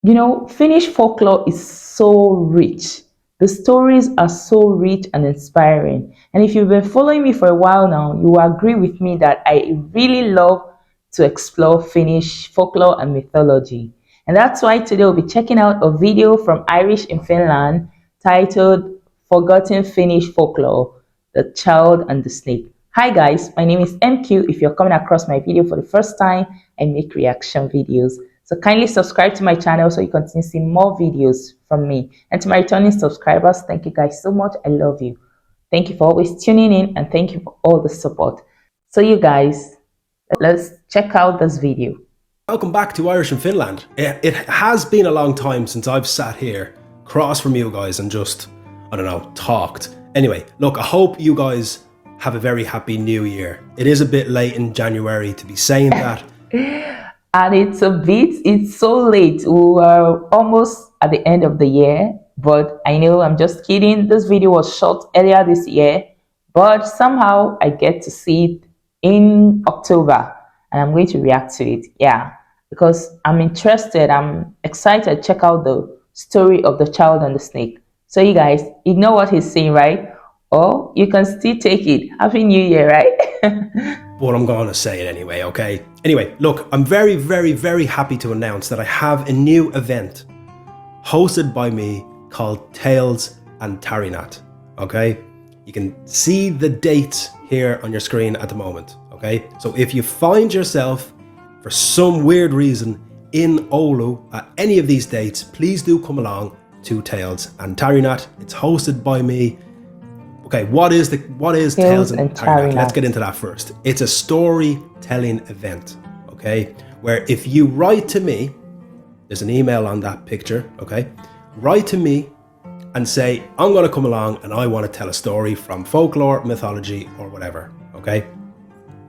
You know, Finnish folklore is so rich. The stories are so rich and inspiring. And if you've been following me for a while now, you will agree with me that I really love to explore Finnish folklore and mythology. And that's why today we'll be checking out a video from Irish in Finland titled Forgotten Finnish Folklore, The Child and the Snake. Hi guys, my name is MQ. If you're coming across my video for the first time, I make reaction videos. So kindly subscribe to my channel so you continue seeing more videos from me. And to my returning subscribers, thank you guys so much. I love you. Thank you for always tuning in and thank you for all the support. So you guys, let's check out this video. Welcome back to Irish in Finland. It has been a long time since I've sat here across from you guys and just, I don't know, talked. Anyway, look, I hope you guys have a very happy new year. It is a bit late in January to be saying that. And it's so late. We are almost at the end of the year, but I know I'm just kidding. This video was shot earlier this year, but somehow I get to see it in October and I'm going to react to it. Yeah, because I'm interested, I'm excited to check out the story of the child and the snake. So you guys, ignore what he's saying, right? Or you can still take it. Happy New Year, right? But I'm going to say it anyway, okay? Anyway, look, I'm very, very, very happy to announce that I have a new event hosted by me called Tales and Tarinat, okay? You can see the dates here on your screen at the moment, okay? So if you find yourself, for some weird reason, in Oulu at any of these dates, please do come along to Tales and Tarinat. It's hosted by me. Okay, what is Tales and Tarinat? Let's get into that first. It's a storytelling event, okay? Where if you write to me, there's an email on that picture, okay? Write to me and say, I'm gonna come along and I wanna tell a story from folklore, mythology, or whatever, okay?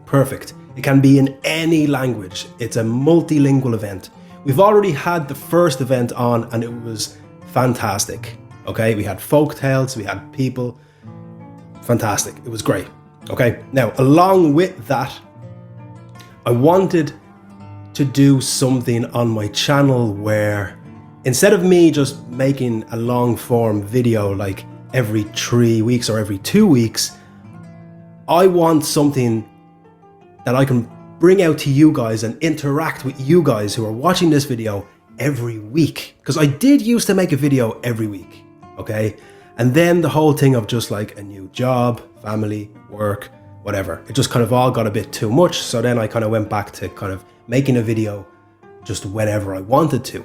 Perfect. It can be in any language. It's a multilingual event. We've already had the first event on and it was fantastic, okay? We had folk tales, we had people. Fantastic. It was great. Okay. Now, along with that, I wanted to do something on my channel where instead of me just making a long form video like every 3 weeks or every 2 weeks, I want something that I can bring out to you guys and interact with you guys who are watching this video every week. Because I did used to make a video every week. Okay. And then the whole thing of just like a new job, family, work, whatever, it just kind of all got a bit too much. So then I kind of went back to kind of making a video just whenever I wanted to.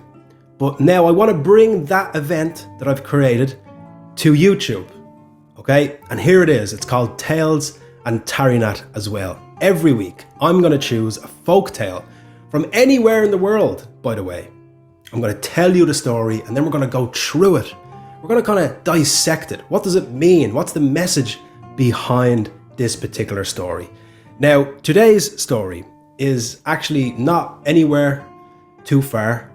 But now I want to bring that event that I've created to YouTube. Okay, and here it is. It's called Tales and Tarinat as well. Every week, I'm going to choose a folk tale from anywhere in the world, by the way. I'm going to tell you the story and then we're going to go through it. We're going to kind of dissect it. What does it mean? What's the message behind this particular story? Now, today's story is actually not anywhere too far.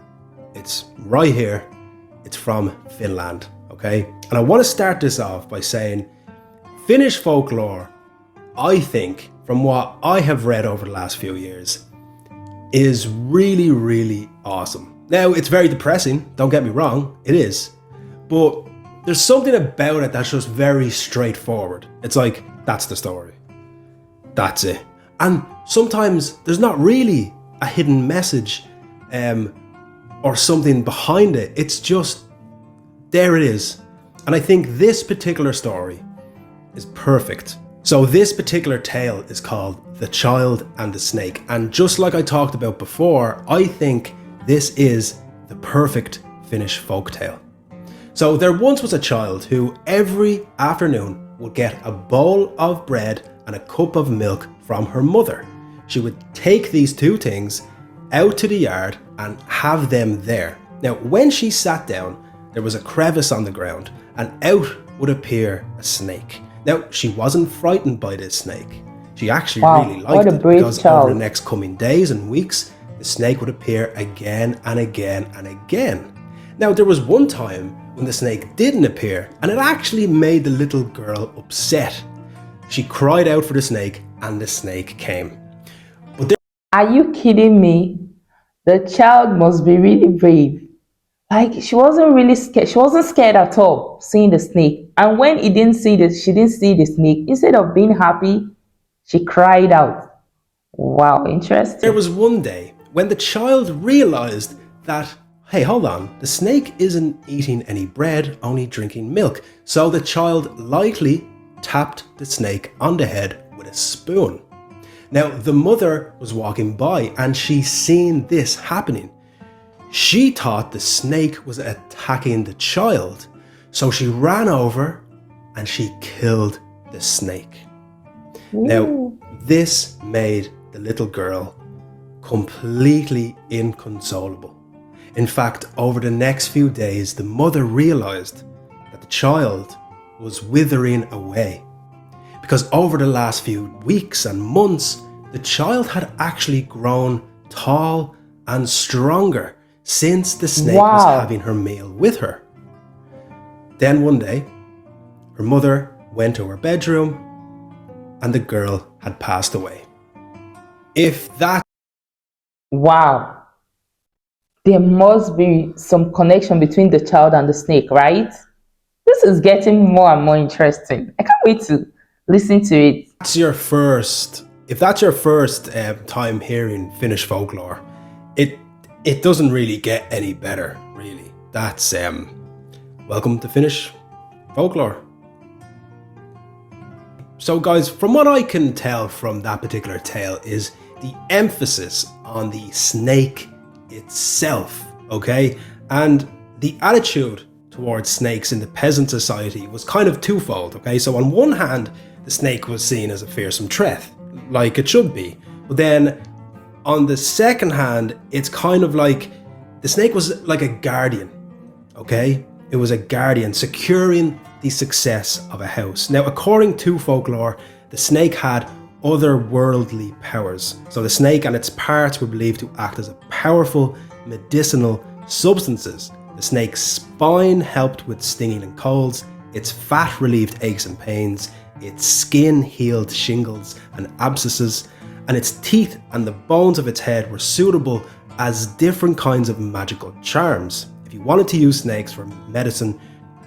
It's right here. It's from Finland, okay? And I want to start this off by saying Finnish folklore, I think, from what I have read over the last few years, is really, really awesome. Now, it's very depressing. Don't get me wrong. It is. But there's something about it that's just very straightforward. It's like, that's the story. That's it. And sometimes there's not really a hidden message or something behind it. It's just, there it is. And I think this particular story is perfect. So this particular tale is called The Child and the Snake. And just like I talked about before, I think this is the perfect Finnish folktale. So there once was a child who every afternoon would get a bowl of bread and a cup of milk from her mother. She would take these two things out to the yard and have them there. Now, when she sat down, there was a crevice on the ground and out would appear a snake. Now, she wasn't frightened by this snake. She actually really liked it because over the next coming days and weeks, the snake would appear again and again and again. Now, there was one time when the snake didn't appear, and it actually made the little girl upset. She cried out for the snake, and the snake came. Are you kidding me? The child must be really brave. Like she wasn't really scared. She wasn't scared at all seeing the snake. And when she didn't see the snake. Instead of being happy, she cried out. Wow, There interesting. was one day when the child realized that, hey, hold on, the snake isn't eating any bread, only drinking milk. So the child lightly tapped the snake on the head with a spoon. Now, the mother was walking by and she seen this happening. She thought the snake was attacking the child. So she ran over and she killed the snake. Now, Ooh. this made the little girl completely inconsolable. In fact, over the next few days, the mother realized that the child was withering away. Because over the last few weeks and months, the child had actually grown tall and stronger since the snake was Wow. having her meal with her. Then one day, her mother went to her bedroom and the girl had passed away. If that Wow. There must be some connection between the child and the snake, right? This is getting more and more interesting. I can't wait to listen to it. if that's your first time hearing Finnish folklore, it doesn't really get any better, really. That's welcome to Finnish folklore. So guys, from what I can tell from that particular tale is the emphasis on the snake itself, okay? And the attitude towards snakes in the peasant society was kind of twofold, okay? So on one hand, the snake was seen as a fearsome threat, like it should be. But then on the second hand, it's kind of like the snake was like a guardian, okay? It was a guardian securing the success of a house. Now, according to folklore, the snake had otherworldly powers. So the snake and its parts were believed to act as a powerful medicinal substances. The snake's spine helped with stinging and colds, its fat relieved aches and pains, its skin healed shingles and abscesses, and its teeth and the bones of its head were suitable as different kinds of magical charms. If you wanted to use snakes for medicine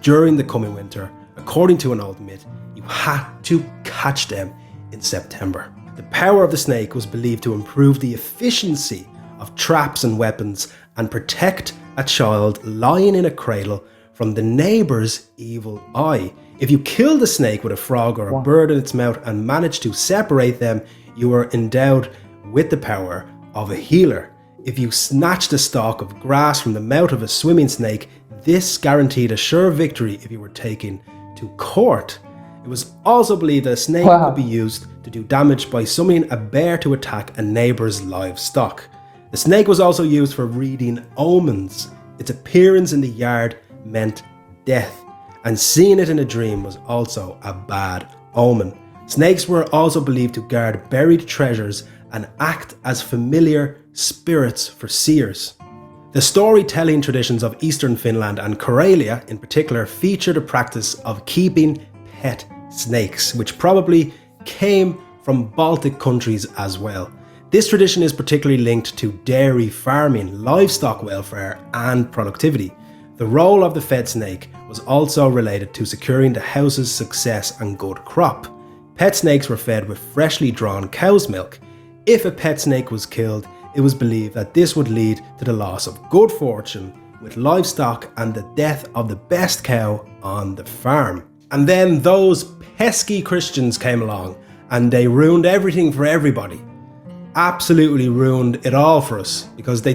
during the coming winter, according to an old myth, you had to catch them in September. The power of the snake was believed to improve the efficiency of traps and weapons and protect a child lying in a cradle from the neighbour's evil eye. If you killed a snake with a frog or a bird in its mouth and managed to separate them, you were endowed with the power of a healer. If you snatched a stalk of grass from the mouth of a swimming snake, this guaranteed a sure victory if you were taken to court. It was also believed that a snake could be used to do damage by summoning a bear to attack a neighbour's livestock. The snake was also used for reading omens. Its appearance in the yard meant death, and seeing it in a dream was also a bad omen. Snakes were also believed to guard buried treasures and act as familiar spirits for seers. The storytelling traditions of Eastern Finland and Karelia in particular feature the practice of keeping pet snakes, which probably came from Baltic countries as well. This tradition is particularly linked to dairy farming, livestock welfare and productivity. The role of the fed snake was also related to securing the house's success and good crop. Pet snakes were fed with freshly drawn cow's milk. If a pet snake was killed, it was believed that this would lead to the loss of good fortune with livestock and the death of the best cow on the farm. And then those pesky Christians came along and they ruined everything for everybody. Absolutely ruined it all for us because they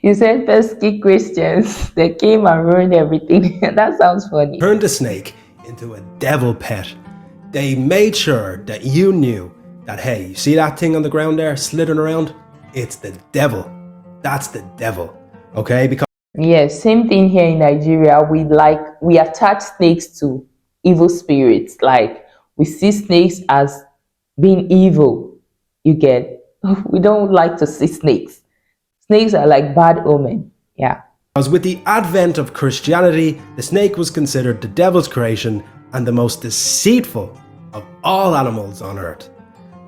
You said pesky Christians. They came and ruined everything. That sounds funny. turned the snake into a devil pet. They made sure that you knew that, hey, you see that thing on the ground there slithering around? It's the devil. That's the devil. Okay? Because Yes, same thing here in Nigeria. We attach snakes to evil spirits. Like we see snakes as being evil. You get? We don't like to see snakes. Snakes are like bad omen. Yeah. with the advent of Christianity, the snake was considered the devil's creation and the most deceitful of all animals on earth.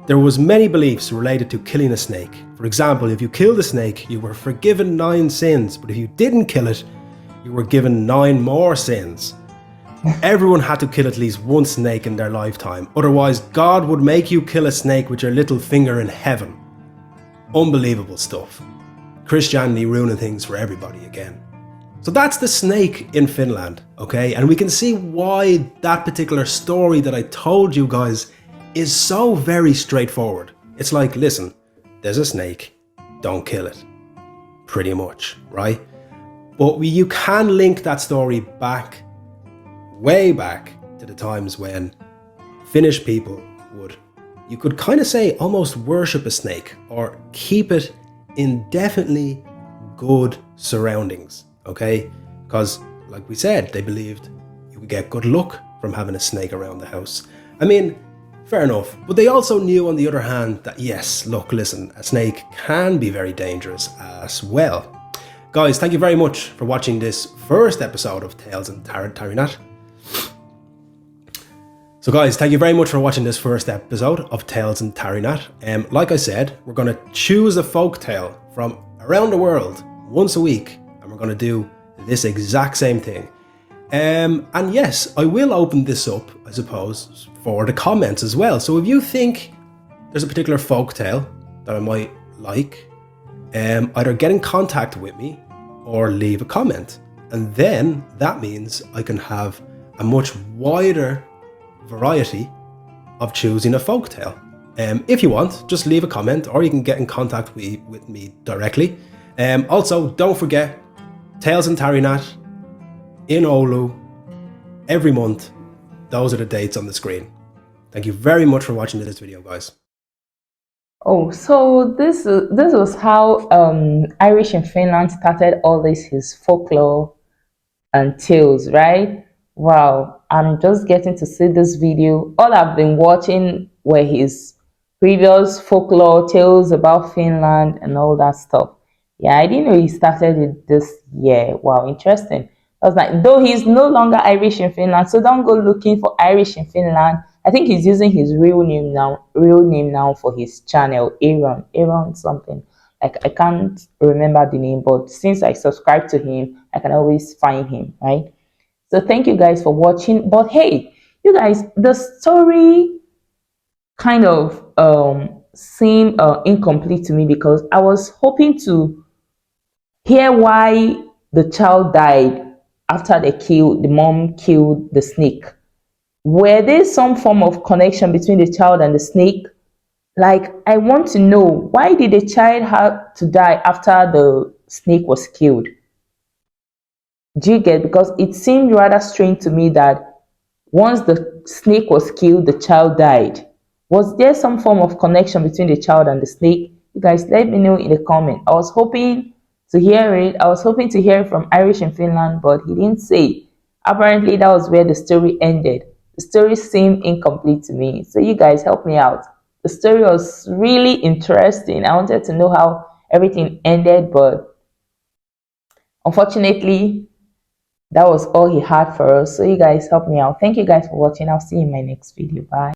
There was many beliefs related to killing a snake. For example, if you killed a snake, you were forgiven 9 sins, but if you didn't kill it, you were given 9 more sins. Everyone had to kill at least one snake in their lifetime, otherwise God would make you kill a snake with your little finger in heaven. Unbelievable stuff. Christianity ruining things for everybody again. So that's the snake in Finland, okay? And we can see why that particular story that I told you guys is so very straightforward. It's like, listen, there's a snake, don't kill it. Pretty much, right? But you can link that story back, way back, to the times when Finnish people would, you could kind of say, almost worship a snake or keep it in definitely good surroundings, okay? Because, like we said, they believed you would get good luck from having a snake around the house. I mean, fair enough. But they also knew, on the other hand, that yes, look, listen, a snake can be very dangerous as well. Guys, thank you very much for watching this first episode of Tales and Tarinat. So guys, thank you very much for watching this first episode of Tales and Tarinat. Like I said, we're going to choose a folk tale from around the world once a week, and we're going to do this exact same thing. And yes, I will open this up, I suppose, for the comments as well. So if you think there's a particular folk tale that I might like, either get in contact with me or leave a comment. And then that means I can have a much wider variety of choosing a folk tale. If you want, just leave a comment, or you can get in contact with me directly. Also, don't forget, Tales and Tarinat in Oulu every month. Those are the dates on the screen. Thank you very much for watching this video, guys. Oh, so this was how Irish in Finland started all his folklore and tales, right? Wow, I'm just getting to see this video. All I've been watching were his previous folklore tales about Finland and all that stuff. Yeah, I didn't know he started with this year. Wow, interesting. I was like, though he's no longer Irish in Finland, so don't go looking for Irish in Finland. I think he's using his real name now for his channel, Aaron something. Like, I can't remember the name, but since I subscribe to him, I can always find him, right? So thank you guys for watching. But hey, you guys, the story kind of seemed incomplete to me, because I was hoping to hear why the child died after the mom killed the snake. Were there some form of connection between the child and the snake? Like, I want to know, why did the child have to die after the snake was killed? Do you get? Because it seemed rather strange to me that once the snake was killed, the child died. Was there some form of connection between the child and the snake? You guys, let me know in the comment. I was hoping to hear it. I was hoping to hear it from Irish in Finland, but he didn't say. Apparently, that was where the story ended. The story seemed incomplete to me. So you guys, help me out. The story was really interesting. I wanted to know how everything ended, but unfortunately, that was all he had for us. So you guys, help me out. Thank you guys for watching. I'll see you in my next video. Bye.